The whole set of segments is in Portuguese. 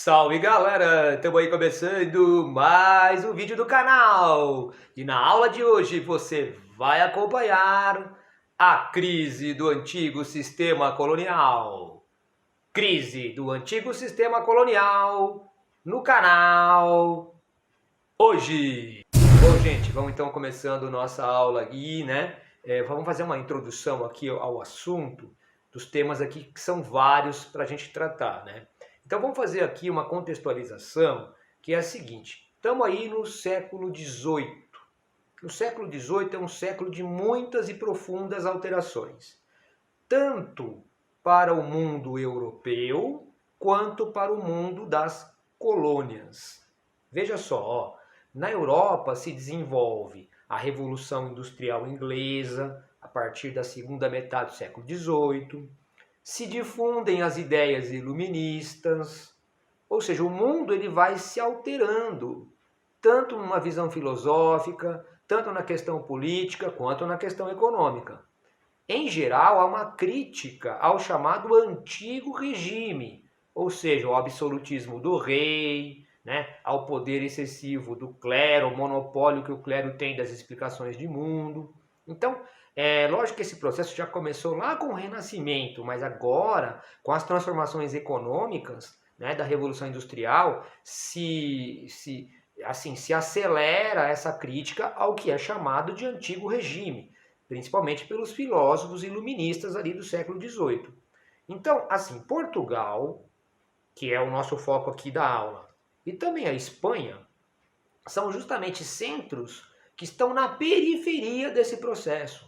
Salve galera, estamos aí começando mais um vídeo do canal e na aula de hoje você vai acompanhar a crise do antigo sistema colonial. Crise do antigo sistema colonial no canal hoje. Bom gente, vamos então começando nossa aula aqui, né? Vamos fazer uma introdução aqui ao assunto dos temas aqui que são vários para a gente tratar, né? Então vamos fazer aqui uma contextualização que é a seguinte: estamos aí no século XVIII. O século XVIII é um século de muitas e profundas alterações, tanto para o mundo europeu quanto para o mundo das colônias. Veja só, ó, na Europa se desenvolve a Revolução Industrial Inglesa a partir da segunda metade do século XVIII. Se difundem as ideias iluministas, ou seja, o mundo ele vai se alterando, tanto numa visão filosófica, tanto na questão política, quanto na questão econômica. Em geral, há uma crítica ao chamado antigo regime, ou seja, ao absolutismo do rei, né, ao poder excessivo do clero, o monopólio que o clero tem das explicações de mundo. Então, lógico que esse processo já começou lá com o Renascimento, mas agora, com as transformações econômicas, né, da Revolução Industrial, se acelera essa crítica ao que é chamado de antigo regime, principalmente pelos filósofos iluministas ali do século XVIII. Então, assim, Portugal, que é o nosso foco aqui da aula, e também a Espanha, são justamente centros que estão na periferia desse processo.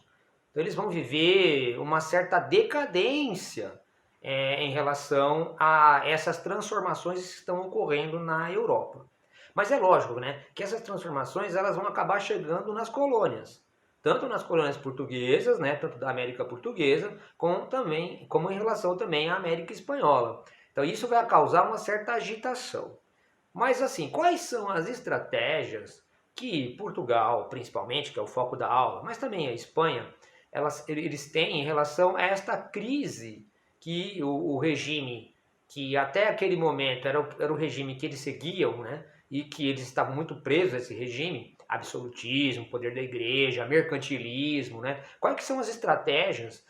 Então eles vão viver uma certa decadência em relação a essas transformações que estão ocorrendo na Europa. Mas é lógico, né, que essas transformações elas vão acabar chegando nas colônias, tanto nas colônias portuguesas, né, tanto da América Portuguesa, como em relação também à América Espanhola. Então isso vai causar uma certa agitação. Mas assim, quais são as estratégias que Portugal, principalmente, que é o foco da aula, mas também a Espanha, eles têm em relação a esta crise que o regime, que até aquele momento era o regime que eles seguiam, né? E que eles estavam muito presos a esse regime, absolutismo, poder da igreja, mercantilismo, né? Quais que são as estratégias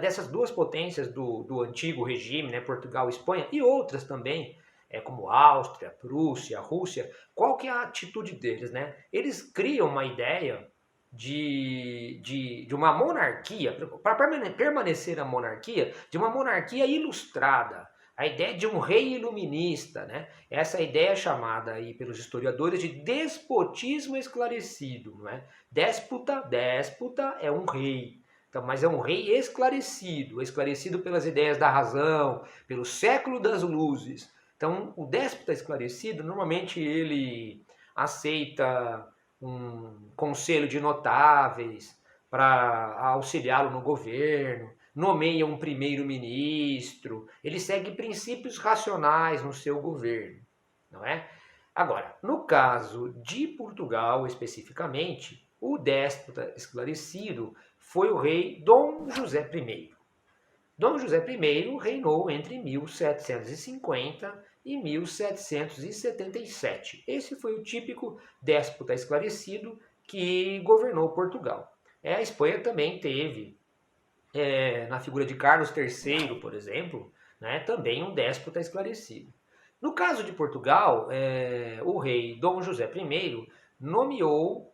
dessas duas potências do antigo regime, né? Portugal e Espanha, e outras também, como Áustria, Prússia, Rússia, qual que é a atitude deles, né? Eles criam uma ideia de uma monarquia, para permanecer a monarquia, de uma monarquia ilustrada, a ideia de um rei iluminista, né? Essa ideia é chamada aí pelos historiadores de despotismo esclarecido, não é? Déspota é um rei, então, mas é um rei esclarecido, esclarecido pelas ideias da razão, pelo século das luzes. Então, o déspota esclarecido, normalmente ele aceita um conselho de notáveis para auxiliá-lo no governo, nomeia um primeiro-ministro, ele segue princípios racionais no seu governo, não é? Agora, no caso de Portugal especificamente, o déspota esclarecido foi o rei Dom José I. Dom José I reinou entre 1750 e 1777. Esse foi o típico déspota esclarecido que governou Portugal. A Espanha também teve, na figura de Carlos III, por exemplo, né, também um déspota esclarecido. No caso de Portugal, o rei Dom José I nomeou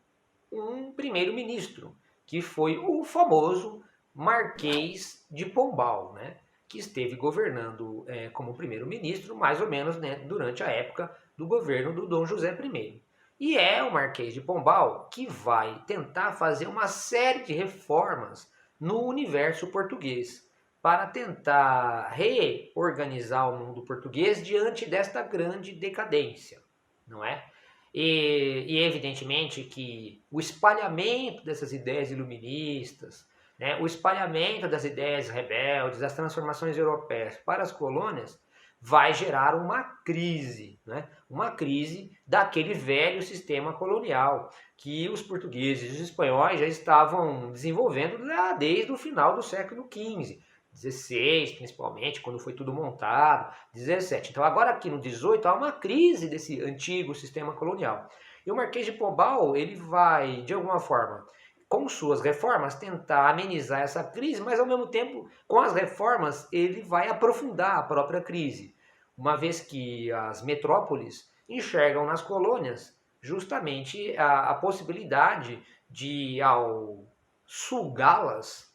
um primeiro-ministro, que foi o famoso Marquês de Pombal, né, que esteve governando como primeiro-ministro mais ou menos, né, durante a época do governo do Dom José I. E é o Marquês de Pombal que vai tentar fazer uma série de reformas no universo português, para tentar reorganizar o mundo português diante desta grande decadência, não é? E evidentemente que o espalhamento dessas ideias iluministas, né, o espalhamento das ideias rebeldes, das transformações europeias para as colônias, vai gerar uma crise, né? Uma crise daquele velho sistema colonial que os portugueses e os espanhóis já estavam desenvolvendo desde o final do século XV, 16, principalmente, quando foi tudo montado, 17. Então agora aqui no 18 há uma crise desse antigo sistema colonial. E o Marquês de Pombal, ele vai, de alguma forma, com suas reformas, tentar amenizar essa crise, mas ao mesmo tempo, com as reformas, ele vai aprofundar a própria crise, uma vez que as metrópoles enxergam nas colônias justamente a possibilidade de, ao sugá-las,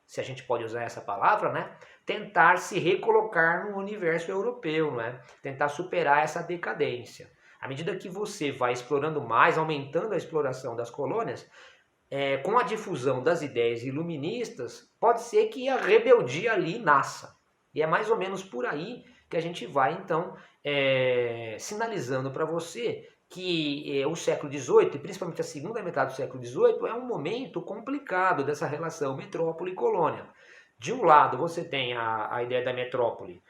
se a gente pode usar essa palavra, né, tentar se recolocar no universo europeu, não é? Tentar superar essa decadência. À medida que você vai explorando mais, aumentando a exploração das colônias, com a difusão das ideias iluministas, pode ser que a rebeldia ali nasça. E é mais ou menos por aí que a gente vai, então, sinalizando para você que o século XVIII, e principalmente a segunda metade do século XVIII, é um momento complicado dessa relação metrópole e colônia. De um lado, você tem a ideia da metrópole,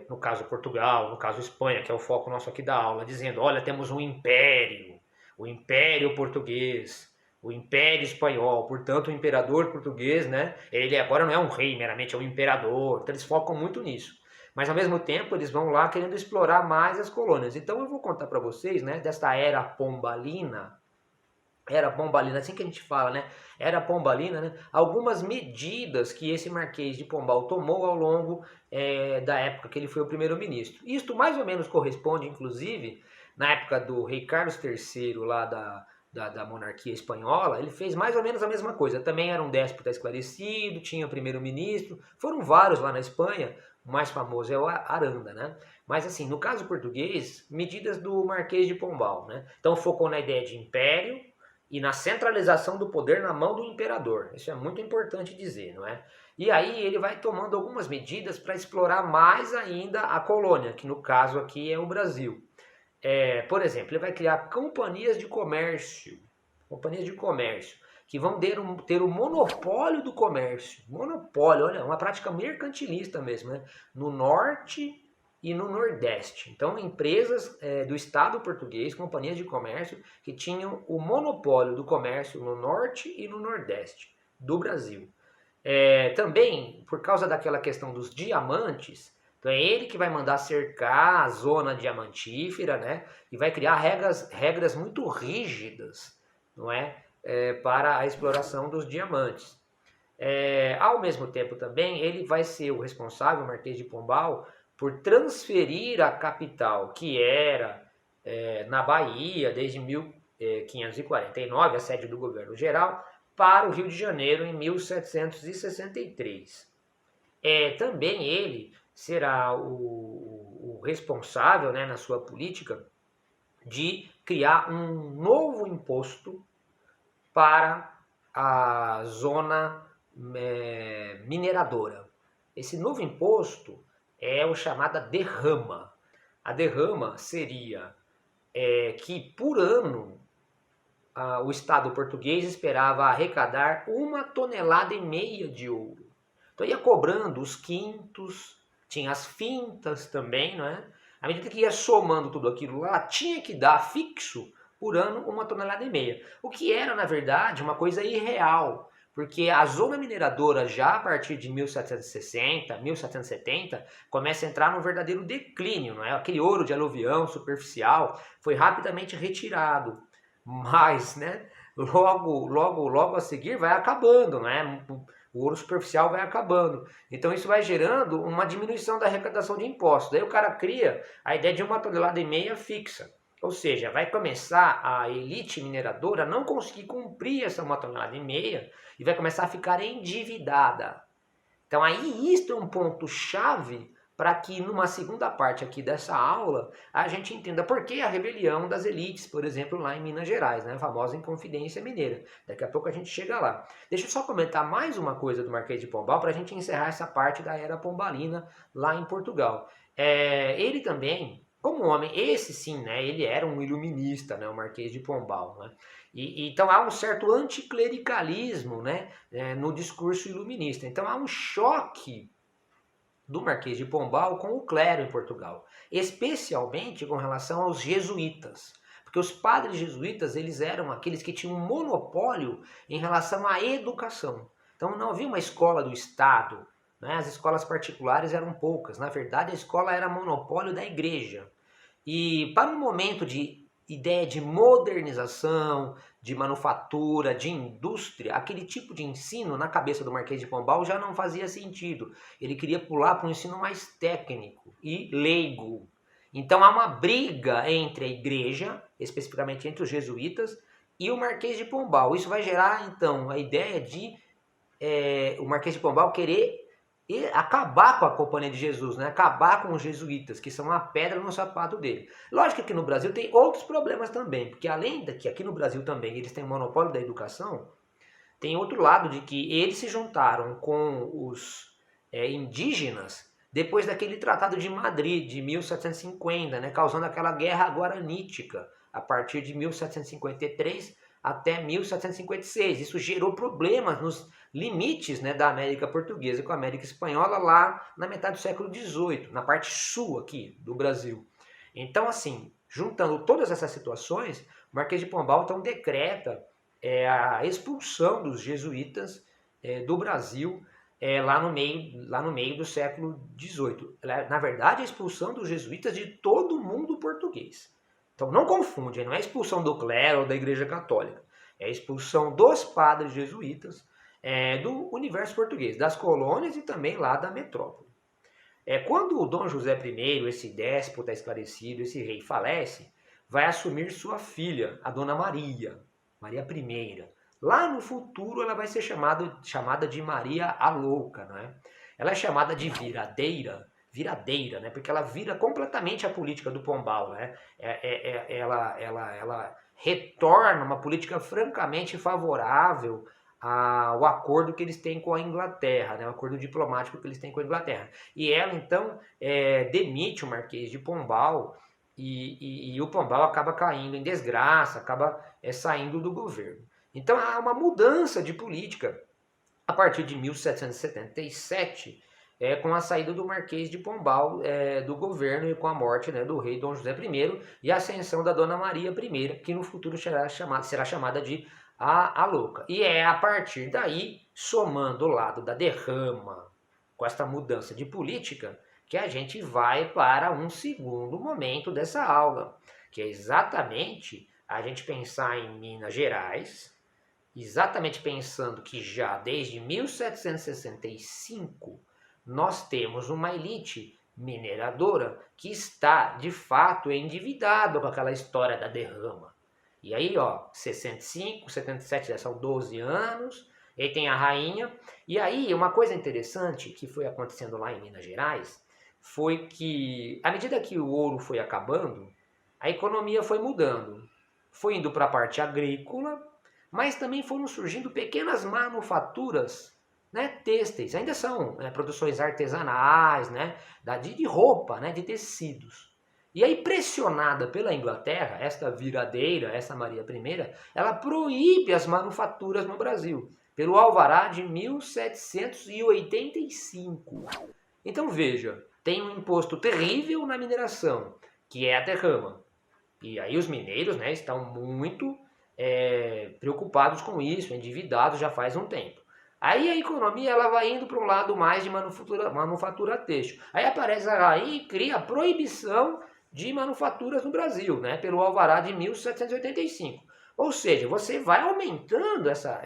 no caso Portugal, no caso Espanha, que é o foco nosso aqui da aula, dizendo, olha, temos um império, o Império Português, o Império Espanhol, portanto o imperador português, né, ele agora não é um rei meramente, é um imperador, então eles focam muito nisso. Mas ao mesmo tempo eles vão lá querendo explorar mais as colônias. Então eu vou contar para vocês, né, desta era pombalina, assim que a gente fala, né, era pombalina, né, algumas medidas que esse Marquês de Pombal tomou ao longo da época que ele foi o primeiro-ministro. Isto mais ou menos corresponde, inclusive, na época do rei Carlos III lá da monarquia espanhola, ele fez mais ou menos a mesma coisa. Também era um déspota esclarecido, tinha primeiro-ministro, foram vários lá na Espanha, o mais famoso é o Aranda, né? Mas assim, no caso português, medidas do Marquês de Pombal, né? Então focou na ideia de império e na centralização do poder na mão do imperador. Isso é muito importante dizer, não é? E aí ele vai tomando algumas medidas para explorar mais ainda a colônia, que no caso aqui é o Brasil. Por exemplo, ele vai criar companhias de comércio, que vão ter o monopólio do comércio. Monopólio, olha, uma prática mercantilista mesmo, né? No norte e no nordeste. Então, empresas do Estado português, companhias de comércio, que tinham o monopólio do comércio no norte e no nordeste do Brasil. Também, por causa daquela questão dos diamantes, então é ele que vai mandar cercar a zona diamantífera, né? E vai criar regras muito rígidas, não é? Para a exploração dos diamantes. Ao mesmo tempo também, ele vai ser o responsável, o Marquês de Pombal, por transferir a capital, que era na Bahia, desde 1549, a sede do governo geral, para o Rio de Janeiro em 1763. Também ele será o responsável, né, na sua política, de criar um novo imposto para a zona mineradora. Esse novo imposto é o chamado derrama. A derrama seria que por ano o Estado português esperava arrecadar 1,5 tonelada de ouro. Então ia cobrando os quintos, tinha as fintas também, não é? À medida que ia somando tudo aquilo lá, tinha que dar fixo por ano 1,5 tonelada. O que era, na verdade, uma coisa irreal, porque a zona mineradora já a partir de 1760, 1770, começa a entrar num verdadeiro declínio, não é? Aquele ouro de aluvião superficial foi rapidamente retirado, mas, né, logo a seguir vai acabando, não é? O ouro superficial vai acabando. Então isso vai gerando uma diminuição da arrecadação de impostos. Daí o cara cria a ideia de 1,5 tonelada fixa. Ou seja, vai começar a elite mineradora a não conseguir cumprir essa 1,5 tonelada e vai começar a ficar endividada. Então aí isto é um ponto chave para que numa segunda parte aqui dessa aula a gente entenda por que a rebelião das elites, por exemplo, lá em Minas Gerais, né, a famosa Inconfidência Mineira. Daqui a pouco a gente chega lá. Deixa eu só comentar mais uma coisa do Marquês de Pombal para a gente encerrar essa parte da era pombalina lá em Portugal. Ele também, como homem, esse sim, né, ele era um iluminista, né, o Marquês de Pombal, né? Então há um certo anticlericalismo, né, no discurso iluminista. Então há um choque do Marquês de Pombal com o clero em Portugal, especialmente com relação aos jesuítas, porque os padres jesuítas eles eram aqueles que tinham um monopólio em relação à educação. Então não havia uma escola do Estado né? As escolas particulares eram poucas. Na verdade, a escola era monopólio da igreja. E para um momento de ideia de modernização, de manufatura, de indústria, aquele tipo de ensino na cabeça do Marquês de Pombal já não fazia sentido. Ele queria pular para um ensino mais técnico e leigo. Então há uma briga entre a igreja, especificamente entre os jesuítas, e o Marquês de Pombal. Isso vai gerar, então, a ideia de o Marquês de Pombal querer acabar com a Companhia de Jesus, né? Acabar com os jesuítas, que são a pedra no sapato dele. Lógico que aqui no Brasil tem outros problemas também, porque além de que aqui no Brasil também eles têm o monopólio da educação, tem outro lado de que eles se juntaram com os indígenas depois daquele Tratado de Madrid de 1750, né? Causando aquela guerra guaranítica a partir de 1753 até 1756. Isso gerou problemas nos limites, né, da América Portuguesa com a América Espanhola lá na metade do século XVIII, na parte sul aqui do Brasil. Então, assim, juntando todas essas situações, o Marquês de Pombal então decreta a expulsão dos jesuítas do Brasil lá no meio do século XVIII. Na verdade, a expulsão dos jesuítas de todo o mundo português. Então não confunde, não é a expulsão do clero ou da Igreja Católica, é a expulsão dos padres jesuítas do universo português, das colônias e também lá da metrópole. Quando o Dom José I, esse déspota esclarecido, esse rei, falece, vai assumir sua filha, a Dona Maria I. Lá no futuro ela vai ser chamada de Maria a Louca, né? Ela é chamada de viradeira, né? Porque ela vira completamente a política do Pombal, né? Ela retorna uma política francamente favorável ao acordo que eles têm com a Inglaterra, né? O acordo diplomático que eles têm com a Inglaterra. E ela, então, demite o Marquês de Pombal e o Pombal acaba caindo em desgraça, acaba saindo do governo. Então há uma mudança de política a partir de 1777, com a saída do Marquês de Pombal do governo e com a morte, né, do rei Dom José I e a ascensão da Dona Maria I, que no futuro será chamada de a Louca. E é a partir daí, somando o lado da derrama com esta mudança de política, que a gente vai para um segundo momento dessa aula, que é exatamente a gente pensar em Minas Gerais, exatamente pensando que já desde 1765 nós temos uma elite mineradora que está, de fato, endividada com aquela história da derrama. E aí, ó, 65, 77 já são 12 anos, e aí tem a rainha. E aí, uma coisa interessante que foi acontecendo lá em Minas Gerais foi que, à medida que o ouro foi acabando, a economia foi mudando. Foi indo para a parte agrícola, mas também foram surgindo pequenas manufaturas, né, têxteis. Ainda são produções artesanais, né, de roupa, né, de tecidos. E aí, pressionada pela Inglaterra, esta viradeira, essa Maria I, ela proíbe as manufaturas no Brasil, pelo alvará de 1785. Então veja, tem um imposto terrível na mineração, que é a derrama. E aí os mineiros, né, estão muito preocupados com isso, endividados já faz um tempo. Aí a economia ela vai indo para um lado mais de manufatura têxtil. Aí aparece a rainha e cria a proibição de manufaturas no Brasil, né, pelo alvará de 1785. Ou seja, você vai aumentando essa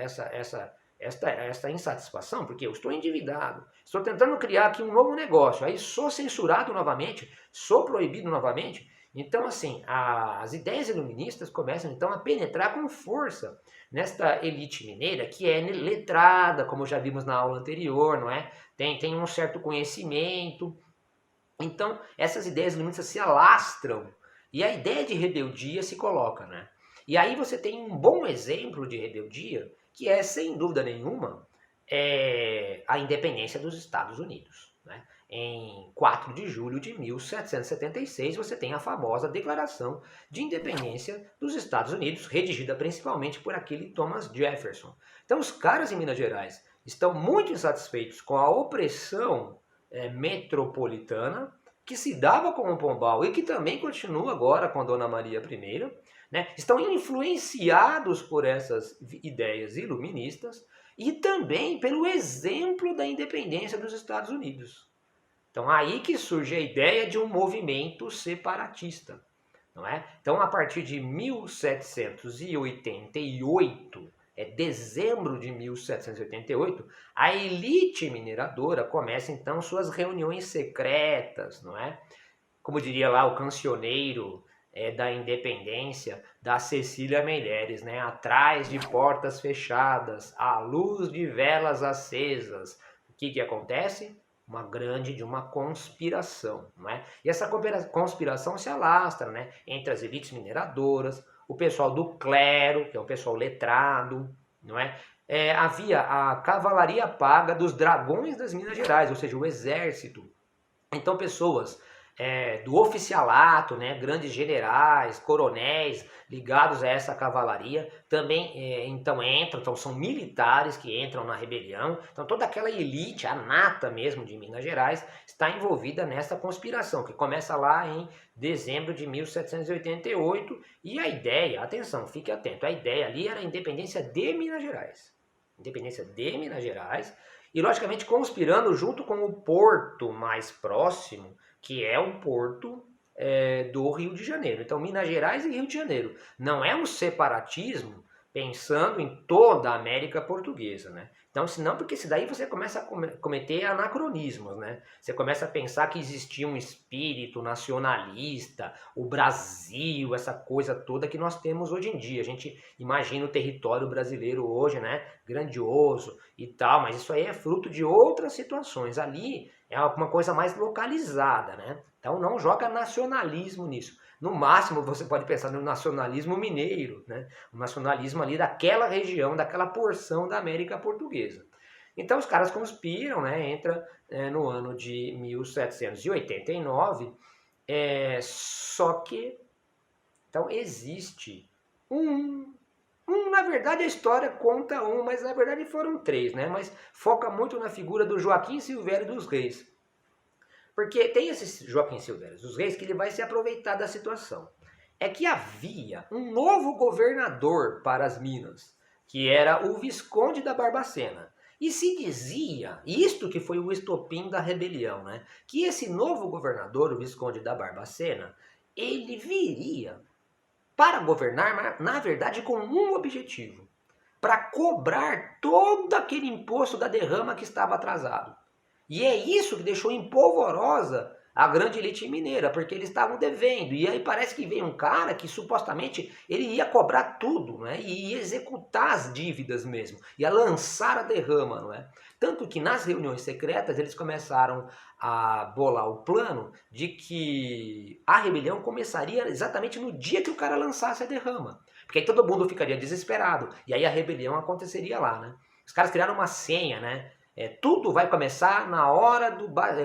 insatisfação, porque eu estou endividado, estou tentando criar aqui um novo negócio, aí sou censurado novamente, sou proibido novamente. Então, assim, as ideias iluministas começam, então, a penetrar com força nesta elite mineira, que é letrada, como já vimos na aula anterior, não é? Tem um certo conhecimento. Então, essas ideias iluministas se alastram e a ideia de rebeldia se coloca, né? E aí você tem um bom exemplo de rebeldia, que é, sem dúvida nenhuma, a independência dos Estados Unidos, né? Em 4 de julho de 1776, você tem a famosa Declaração de Independência dos Estados Unidos, redigida principalmente por aquele Thomas Jefferson. Então, os caras em Minas Gerais estão muito insatisfeitos com a opressão metropolitana, que se dava com o Pombal e que também continua agora com a Dona Maria I, né? Estão influenciados por essas ideias iluministas e também pelo exemplo da independência dos Estados Unidos. Então aí que surge a ideia de um movimento separatista, não é? Então a partir de 1788, dezembro de 1788, a elite mineradora começa então suas reuniões secretas, não é? Como diria lá o cancioneiro da independência, da Cecília Meirelles, né? Atrás de portas fechadas, à luz de velas acesas. O que acontece? Uma conspiração, não é? E essa conspiração se alastra, né? Entre as elites mineradoras, o pessoal do clero, que é um pessoal letrado, não é? Havia a cavalaria paga dos dragões das Minas Gerais, ou seja, o exército. Então pessoas do oficialato, né, grandes generais, coronéis ligados a essa cavalaria, também então são militares que entram na rebelião. Então toda aquela elite, a nata mesmo de Minas Gerais, está envolvida nessa conspiração, que começa lá em dezembro de 1788, e a ideia, atenção, fique atento, a ideia ali era a independência de Minas Gerais. Independência de Minas Gerais, e logicamente conspirando junto com o porto mais próximo, que é o porto do Rio de Janeiro. Então, Minas Gerais e Rio de Janeiro. Não é um separatismo pensando em toda a América Portuguesa, né? Então, senão, porque se daí você começa a cometer anacronismos, né? Você começa a pensar que existia um espírito nacionalista, o Brasil, essa coisa toda que nós temos hoje em dia. A gente imagina o território brasileiro hoje, né? Grandioso e tal, mas isso aí é fruto de outras situações. Ali é uma coisa mais localizada, né? Então não joga nacionalismo nisso. No máximo você pode pensar no nacionalismo mineiro, né? O nacionalismo ali daquela região, daquela porção da América Portuguesa. Então os caras conspiram, né? Entra no ano de 1789, só que então existe na verdade a história conta mas na verdade foram três, né? Mas foca muito na figura do Joaquim Silvério dos Reis. Porque tem esse Joaquim Silvério dos Reis que ele vai se aproveitar da situação. É que havia um novo governador para as Minas, que era o Visconde da Barbacena. E se dizia, isto que foi o estopim da rebelião, né? Que esse novo governador, o Visconde da Barbacena, ele viria para governar, na verdade, com um objetivo: para cobrar todo aquele imposto da derrama que estava atrasado. E é isso que deixou empolvorosa a grande elite mineira, porque eles estavam devendo. E aí parece que veio um cara que supostamente ele ia cobrar tudo, né? E ia executar as dívidas mesmo, ia lançar a derrama, não é? Tanto que nas reuniões secretas eles começaram a bolar o plano de que a rebelião começaria exatamente no dia que o cara lançasse a derrama. Porque aí todo mundo ficaria desesperado, e aí a rebelião aconteceria lá, né? Os caras criaram uma senha, né? Tudo vai começar na hora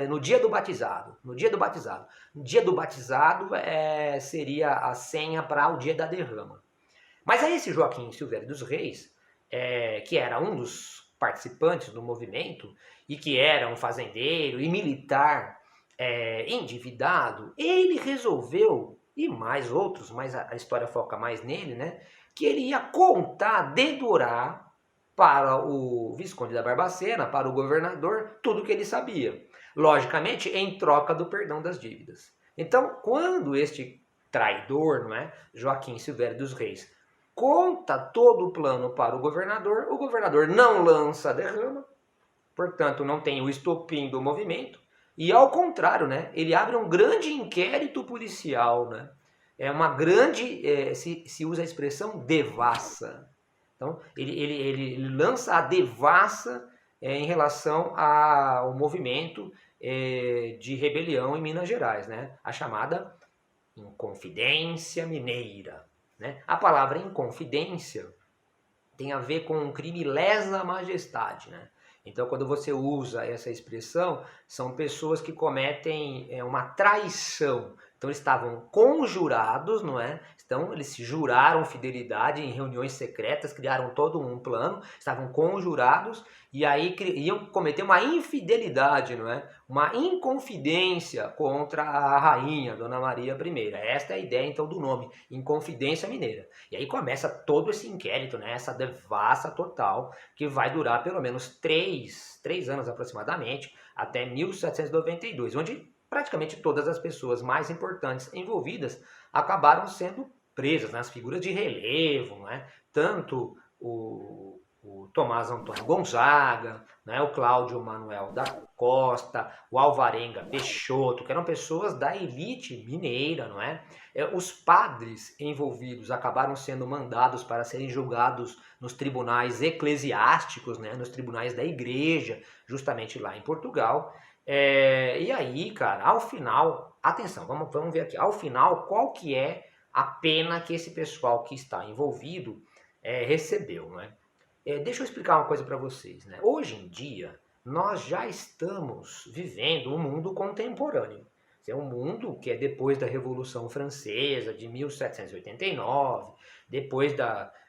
no dia do batizado. No dia do batizado. No dia do batizado seria a senha para o dia da derrama. Mas aí esse Joaquim Silvério dos Reis, que era um dos participantes do movimento e que era um fazendeiro e militar endividado, ele resolveu, e mais outros, mas a história foca mais nele, né? Que ele ia contar, dedurar para o Visconde da Barbacena, para o governador, tudo o que ele sabia. Logicamente, em troca do perdão das dívidas. Então, quando este traidor, não é, Joaquim Silvério dos Reis, conta todo o plano para o governador não lança a derrama, portanto, não tem o estopim do movimento, e ao contrário, né, ele abre um grande inquérito policial, né, uma grande, se usa a expressão devassa. Então, ele lança a devassa em relação ao movimento de rebelião em Minas Gerais, né? A chamada Inconfidência Mineira. Né? A palavra inconfidência tem a ver com um crime lesa majestade. Né? Então, quando você usa essa expressão, são pessoas que cometem uma traição. Então, eles estavam conjurados, não é? Então eles se juraram fidelidade em reuniões secretas, criaram todo um plano, estavam conjurados e aí iam cometer uma infidelidade, não é? Uma inconfidência contra a rainha, Dona Maria I. Esta é a ideia então do nome, Inconfidência Mineira. E aí começa todo esse inquérito, né? Essa devassa total, que vai durar pelo menos três anos aproximadamente, até 1792, onde praticamente todas as pessoas mais importantes envolvidas acabaram sendo presas, né? As figuras de relevo, né? Tanto o Tomás Antônio Gonzaga, né? O Cláudio Manuel da Costa, o Alvarenga Peixoto, que eram pessoas da elite mineira, não é? Os padres envolvidos acabaram sendo mandados para serem julgados nos tribunais eclesiásticos, né? Nos tribunais da igreja, justamente lá em Portugal. E aí, cara, ao final, atenção, vamos ver aqui, ao final, qual que é a pena que esse pessoal que está envolvido recebeu, né? Deixa eu explicar uma coisa para vocês, né? Hoje em dia, nós já estamos vivendo um mundo contemporâneo. É um mundo que é depois da Revolução Francesa, de 1789, depois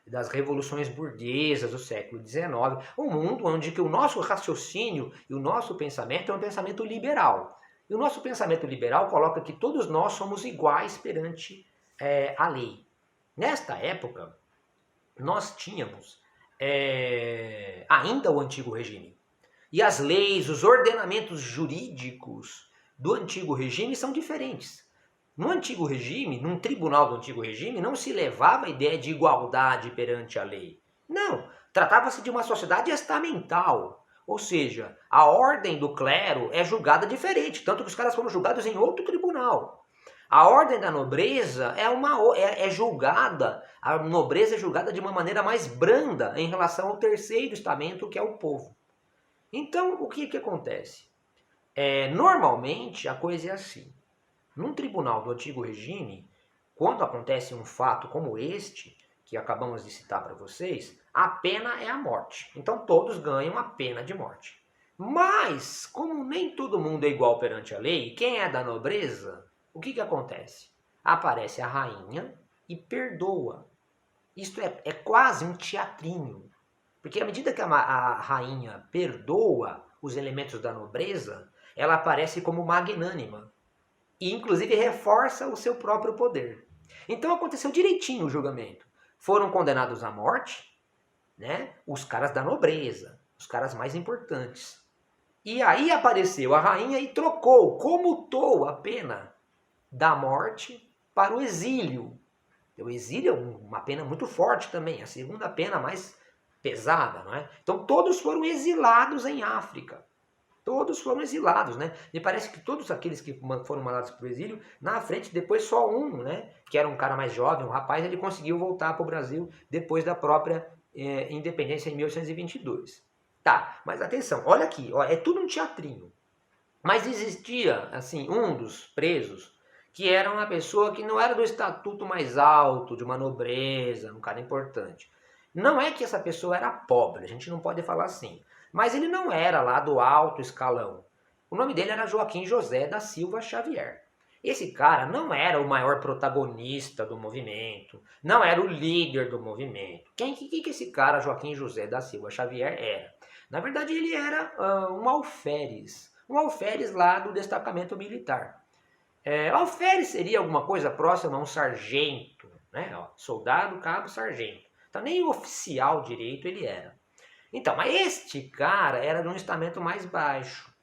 das revoluções burguesas do século XIX, um mundo onde que o nosso raciocínio e o nosso pensamento é um pensamento liberal. E o nosso pensamento liberal coloca que todos nós somos iguais perante a lei. Nesta época, nós tínhamos ainda o antigo regime. E as leis, os ordenamentos jurídicos do antigo regime são diferentes. No antigo regime, num tribunal do antigo regime, não se levava a ideia de igualdade perante a lei. Não, tratava-se de uma sociedade estamental. Ou seja, a ordem do clero é julgada diferente, tanto que os caras foram julgados em outro tribunal. A ordem da nobreza é julgada, a nobreza é julgada de uma maneira mais branda em relação ao terceiro estamento, que é o povo. Então, o que acontece? Normalmente, a coisa é assim. Num tribunal do antigo regime, quando acontece um fato como este, que acabamos de citar para vocês, a pena é a morte. Então, todos ganham a pena de morte. Mas, como nem todo mundo é igual perante a lei, quem é da nobreza, o que acontece? Aparece a rainha e perdoa. Isto é quase um teatrinho. Porque à medida que a rainha perdoa os elementos da nobreza, ela aparece como magnânima. E inclusive reforça o seu próprio poder. Então aconteceu direitinho o julgamento. Foram condenados à morte, né, os caras da nobreza, os caras mais importantes. E aí apareceu a rainha e comutou a pena da morte para o exílio. O exílio é uma pena muito forte também, a segunda pena mais pesada, não é? Então todos foram exilados em África. Todos foram exilados, né? Me parece que todos aqueles que foram mandados para o exílio, na frente, depois só um, né? Que era um cara mais jovem, um rapaz, ele conseguiu voltar para o Brasil depois da própria independência em 1822. Tá, mas atenção, olha aqui, ó, é tudo um teatrinho. Mas existia, assim, um dos presos que era uma pessoa que não era do estatuto mais alto, de uma nobreza, um cara importante. Não é que essa pessoa era pobre, a gente não pode falar assim. Mas ele não era lá do alto escalão. O nome dele era Joaquim José da Silva Xavier. Esse cara não era o maior protagonista do movimento, não era o líder do movimento. Quem que esse cara, Joaquim José da Silva Xavier, era? Na verdade, ele era um alferes lá do destacamento militar. Alferes seria alguma coisa próxima a um sargento, né? Soldado, cabo, sargento. Então nem oficial direito ele era. Então, mas este cara era de um estamento mais baixo.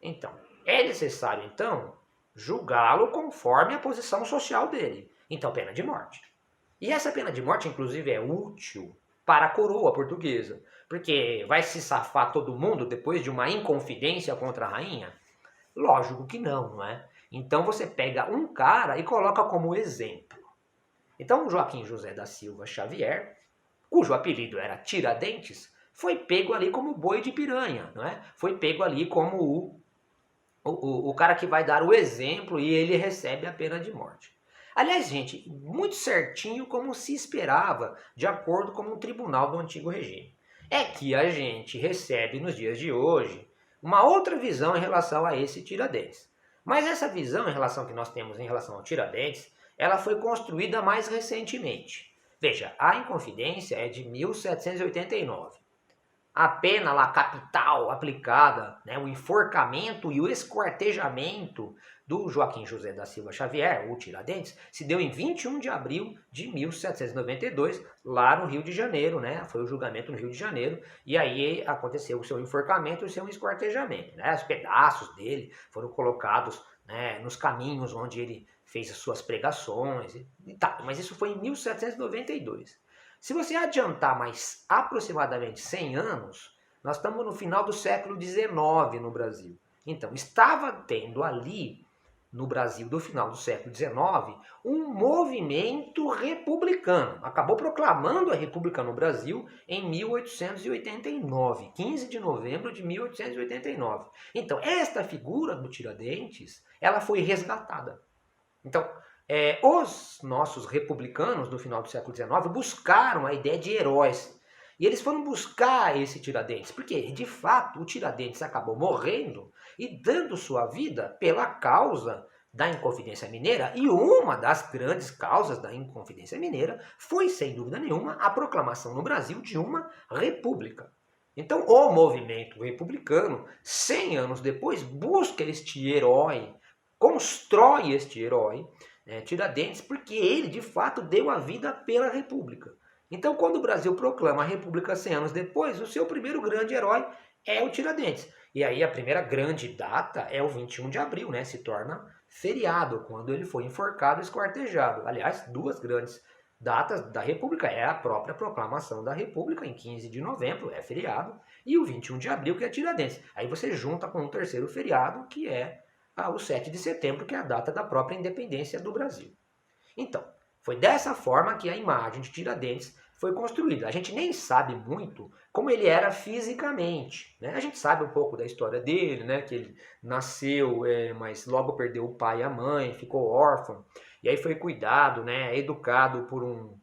Então, é necessário, então, julgá-lo conforme a posição social dele. Então, pena de morte. E essa pena de morte, inclusive, é útil para a coroa portuguesa. Porque vai se safar todo mundo depois de uma inconfidência contra a rainha? Lógico que não, não é? Então, você pega um cara e coloca como exemplo. Então, Joaquim José da Silva Xavier, cujo apelido era Tiradentes, foi pego ali como boi de piranha, não é? Foi pego ali como o cara que vai dar o exemplo e ele recebe a pena de morte. Aliás, gente, muito certinho como se esperava, de acordo com um tribunal do antigo regime. É que a gente recebe nos dias de hoje uma outra visão em relação a esse Tiradentes. Mas essa visão em relação que nós temos em relação ao Tiradentes ela foi construída mais recentemente. Veja, a Inconfidência é de 1789. A pena lá capital aplicada, né, o enforcamento e o esquartejamento do Joaquim José da Silva Xavier, o Tiradentes, se deu em 21 de abril de 1792, lá no Rio de Janeiro, né? Foi o julgamento no Rio de Janeiro, e aí aconteceu o seu enforcamento e o seu esquartejamento, né? Os pedaços dele foram colocados, né, nos caminhos onde ele fez as suas pregações e tal, mas isso foi em 1792. Se você adiantar mais aproximadamente 100 anos, nós estamos no final do século XIX no Brasil. Então, estava tendo ali, no Brasil do final do século XIX, um movimento republicano. Acabou proclamando a República no Brasil em 1889, 15 de novembro de 1889. Então, esta figura do Tiradentes, ela foi resgatada. Então, os nossos republicanos do final do século XIX buscaram a ideia de heróis. E eles foram buscar esse Tiradentes, porque de fato o Tiradentes acabou morrendo e dando sua vida pela causa da Inconfidência Mineira, e uma das grandes causas da Inconfidência Mineira foi, sem dúvida nenhuma, a proclamação no Brasil de uma república. Então o movimento republicano, 100 anos depois, busca este herói, constrói este herói, Tiradentes, porque ele de fato deu a vida pela República. Então, quando o Brasil proclama a República 100 anos depois, o seu primeiro grande herói é o Tiradentes. E aí a primeira grande data é o 21 de abril, né? Se torna feriado, quando ele foi enforcado e esquartejado. Aliás, duas grandes datas da República é a própria proclamação da República, em 15 de novembro, é feriado, e o 21 de abril, que é Tiradentes. Aí você junta com um terceiro feriado, que é o 7 de setembro, que é a data da própria independência do Brasil. Então, foi dessa forma que a imagem de Tiradentes foi construída. A gente nem sabe muito como ele era fisicamente, né? A gente sabe um pouco da história dele, né? Que ele nasceu, mas logo perdeu o pai e a mãe, ficou órfão, e aí foi cuidado, né? Educado por um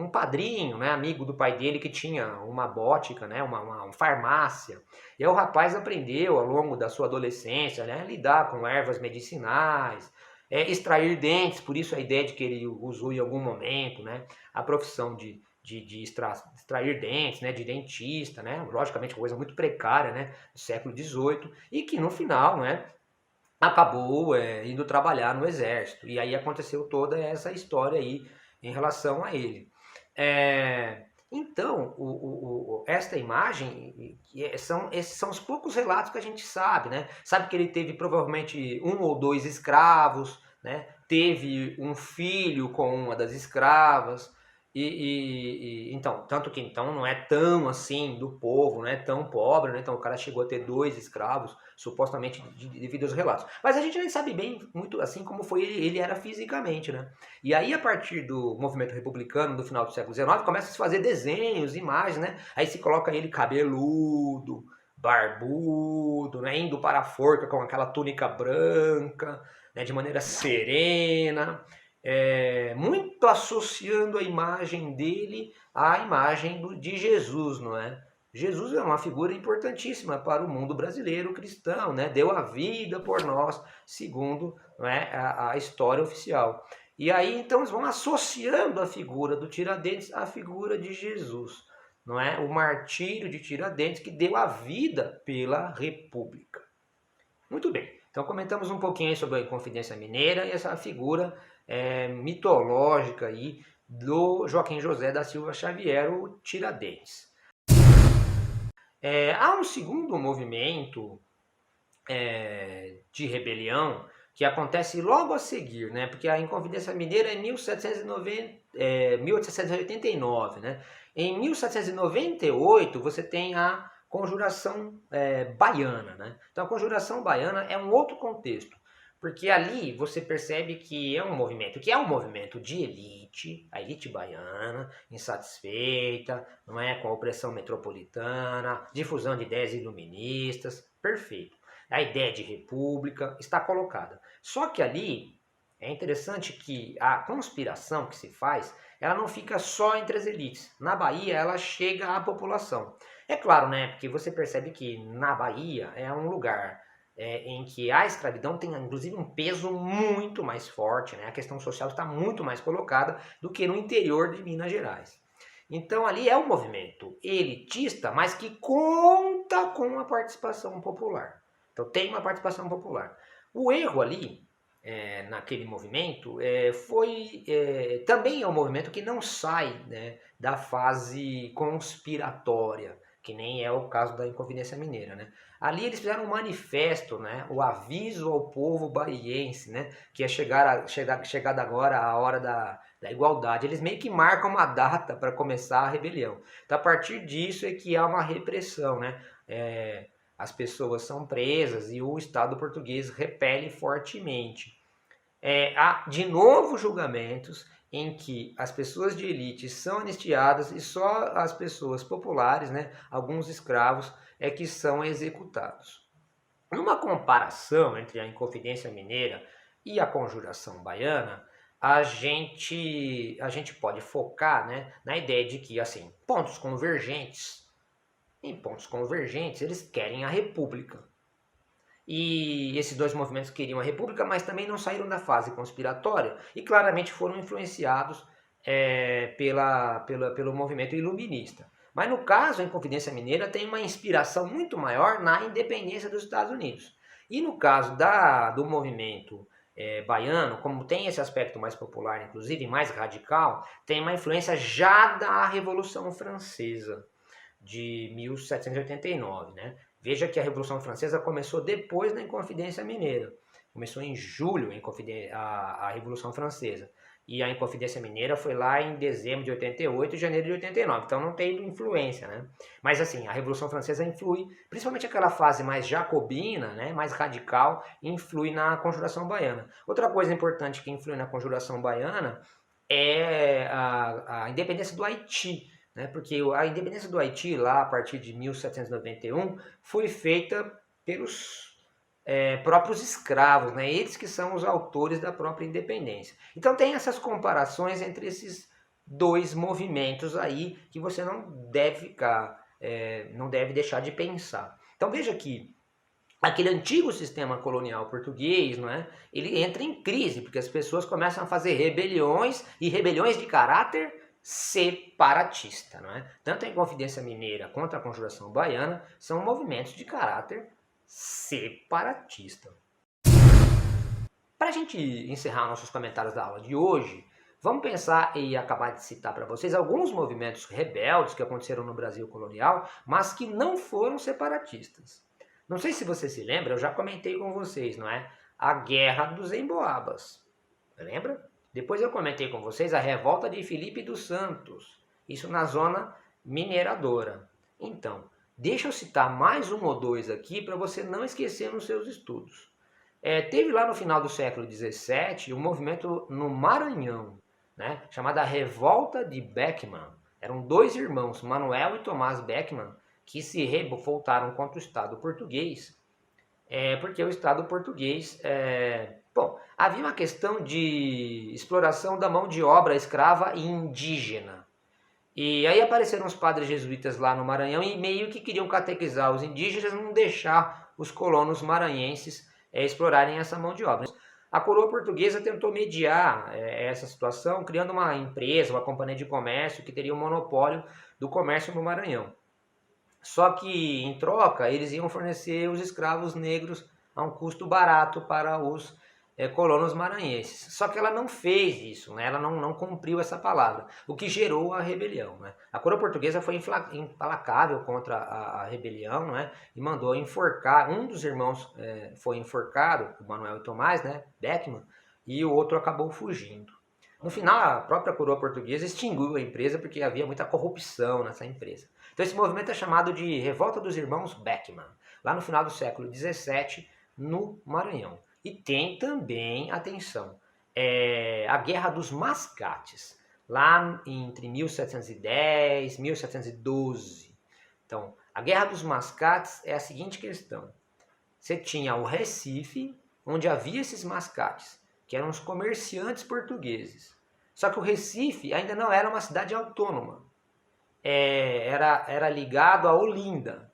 padrinho, né, amigo do pai dele, que tinha uma bótica, né, uma farmácia. E aí o rapaz aprendeu ao longo da sua adolescência, né, a lidar com ervas medicinais, extrair dentes, por isso a ideia de que ele usou em algum momento, né, a profissão de extrair dentes, né, de dentista, né, logicamente coisa muito precária, né, do século XVIII, e que no final, né, acabou indo trabalhar no exército. E aí aconteceu toda essa história aí em relação a ele. Então, esta imagem, esses são os poucos relatos que a gente sabe, né? Sabe que ele teve provavelmente 1 ou 2 escravos, né? Teve um filho com uma das escravas, então, tanto que então não é tão assim do povo, não é tão pobre, né? Então o cara chegou a ter 2 escravos, supostamente devido aos relatos. Mas a gente nem sabe bem muito assim como foi ele era fisicamente, né? E aí a partir do movimento republicano do final do século XIX começa a se fazer desenhos, imagens, né? Aí se coloca ele cabeludo, barbudo, né? Indo para a forca com aquela túnica branca, né? De maneira serena. Muito associando a imagem dele à imagem de Jesus, não é? Jesus é uma figura importantíssima para o mundo brasileiro cristão, né? Deu a vida por nós, segundo, não é, a história oficial. E aí então eles vão associando a figura do Tiradentes à figura de Jesus, não é? O martírio de Tiradentes, que deu a vida pela República. Muito bem, então comentamos um pouquinho sobre a Inconfidência Mineira e essa figura mitológica aí do Joaquim José da Silva Xavier, o Tiradentes. Há um segundo movimento de rebelião que acontece logo a seguir, né? Porque a Inconfidência Mineira é em 1889, né? Em 1798 você tem a Conjuração Baiana, né? Então a Conjuração Baiana é um outro contexto, porque ali você percebe que é um movimento de elite, a elite baiana, insatisfeita, não é, com a opressão metropolitana, difusão de ideias iluministas, perfeito. A ideia de república está colocada. Só que ali é interessante que a conspiração que se faz, ela não fica só entre as elites. Na Bahia, ela chega à população. É claro, né, porque você percebe que na Bahia é um lugar em que a escravidão tem inclusive um peso muito mais forte, né? A questão social está muito mais colocada do que no interior de Minas Gerais. Então ali é um movimento elitista, mas que conta com a participação popular. Então tem uma participação popular. O erro ali, naquele movimento, também é um movimento que não sai, né, da fase conspiratória, que nem é o caso da Inconfidência Mineira, né? Ali eles fizeram um manifesto, né, o aviso ao povo baiense, né, que é chegada agora a hora da igualdade. Eles meio que marcam uma data para começar a rebelião. Então, a partir disso é que há uma repressão, né? As pessoas são presas e o Estado português repele fortemente. Há de novo julgamentos em que as pessoas de elite são anistiadas e só as pessoas populares, né, alguns escravos, é que são executados. Numa comparação entre a Inconfidência Mineira e a Conjuração Baiana, a gente pode focar, né, na ideia de que, assim, em pontos convergentes, eles querem a república. E esses dois movimentos queriam a república, mas também não saíram da fase conspiratória e claramente foram influenciados pelo movimento iluminista. Mas no caso, a Inconfidência Mineira tem uma inspiração muito maior na independência dos Estados Unidos. E no caso do movimento baiano, como tem esse aspecto mais popular, inclusive mais radical, tem uma influência já da Revolução Francesa de 1789, né? Veja que a Revolução Francesa começou depois da Inconfidência Mineira. Começou em julho a Revolução Francesa. E a Inconfidência Mineira foi lá em dezembro de 88 e janeiro de 89. Então não tem influência, né? Mas assim, a Revolução Francesa influi, principalmente aquela fase mais jacobina, né, mais radical, influi na Conjuração Baiana. Outra coisa importante que influi na Conjuração Baiana é a independência do Haiti, né? Porque a independência do Haiti, lá a partir de 1791, foi feita pelos próprios escravos, né? Eles que são os autores da própria independência. Então tem essas comparações entre esses dois movimentos aí que você não deve não deve deixar de pensar. Então veja que aquele antigo sistema colonial português, não é? Ele entra em crise, porque as pessoas começam a fazer rebeliões e rebeliões de caráter separatista, não é? Tanto a Inconfidência Mineira quanto a Conjuração Baiana são movimentos de caráter separatista. Para a gente encerrar nossos comentários da aula de hoje, vamos pensar e acabar de citar para vocês alguns movimentos rebeldes que aconteceram no Brasil colonial, mas que não foram separatistas. Não sei se você se lembra, eu já comentei com vocês, não é? A Guerra dos Emboabas. Lembra? Depois eu comentei com vocês a Revolta de Filipe dos Santos. Isso na zona mineradora. Então, deixa eu citar mais um ou dois aqui para você não esquecer nos seus estudos. Teve lá no final do século XVII um movimento no Maranhão, né, chamada Revolta de Beckman. Eram dois irmãos, Manuel e Tomás Beckman, que se revoltaram contra o Estado português, porque o Estado português... havia uma questão de exploração da mão de obra escrava e indígena. E aí apareceram os padres jesuítas lá no Maranhão e meio que queriam catequizar os indígenas, não deixar os colonos maranhenses explorarem essa mão de obra. A coroa portuguesa tentou mediar essa situação, criando uma empresa, uma companhia de comércio que teria o monopólio do comércio no Maranhão. Só que, em troca, eles iam fornecer os escravos negros a um custo barato para os colonos maranhenses. Só que ela não fez isso, né? Ela não cumpriu essa palavra, o que gerou a rebelião, né? A coroa portuguesa foi implacável contra a rebelião, né? E mandou enforcar, um dos irmãos foi enforcado, o Manuel e Tomás, né? Beckman, e o outro acabou fugindo. No final, a própria coroa portuguesa extinguiu a empresa porque havia muita corrupção nessa empresa. Então esse movimento é chamado de Revolta dos Irmãos Beckman, lá no final do século XVII, no Maranhão. E tem também, atenção, a Guerra dos Mascates, lá entre 1710 e 1712. Então, a Guerra dos Mascates é a seguinte questão. Você tinha o Recife, onde havia esses mascates, que eram os comerciantes portugueses. Só que o Recife ainda não era uma cidade autônoma. Era ligado a Olinda.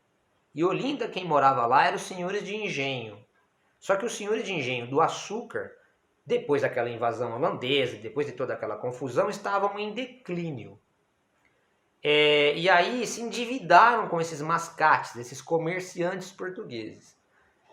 E Olinda, quem morava lá, eram os senhores de engenho. Só que os senhores de engenho do açúcar, depois daquela invasão holandesa, depois de toda aquela confusão, estavam em declínio. E aí se endividaram com esses mascates, esses comerciantes portugueses.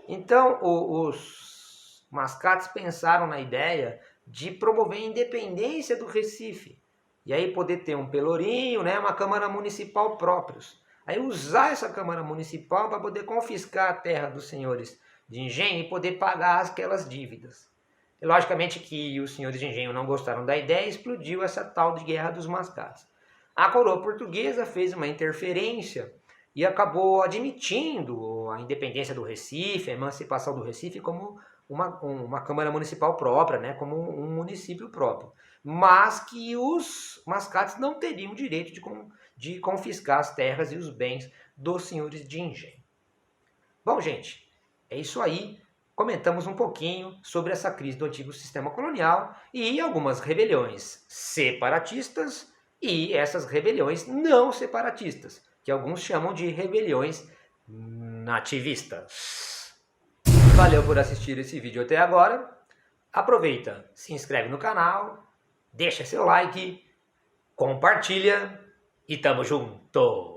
Então os mascates pensaram na ideia de promover a independência do Recife. E aí poder ter um pelourinho, né, uma Câmara Municipal próprios. Aí usar essa Câmara Municipal para poder confiscar a terra dos senhores de engenho e poder pagar aquelas dívidas. E, logicamente que os senhores de engenho não gostaram da ideia e explodiu essa tal de Guerra dos Mascates. A coroa portuguesa fez uma interferência e acabou admitindo a independência do Recife, a emancipação do Recife como uma Câmara Municipal própria, né, como um município próprio. Mas que os mascates não teriam direito de confiscar as terras e os bens dos senhores de engenho. Bom, gente, é isso aí. Comentamos um pouquinho sobre essa crise do antigo sistema colonial e algumas rebeliões separatistas e essas rebeliões não separatistas, que alguns chamam de rebeliões nativistas. Valeu por assistir esse vídeo até agora. Aproveita, se inscreve no canal, deixa seu like, compartilha e tamo junto!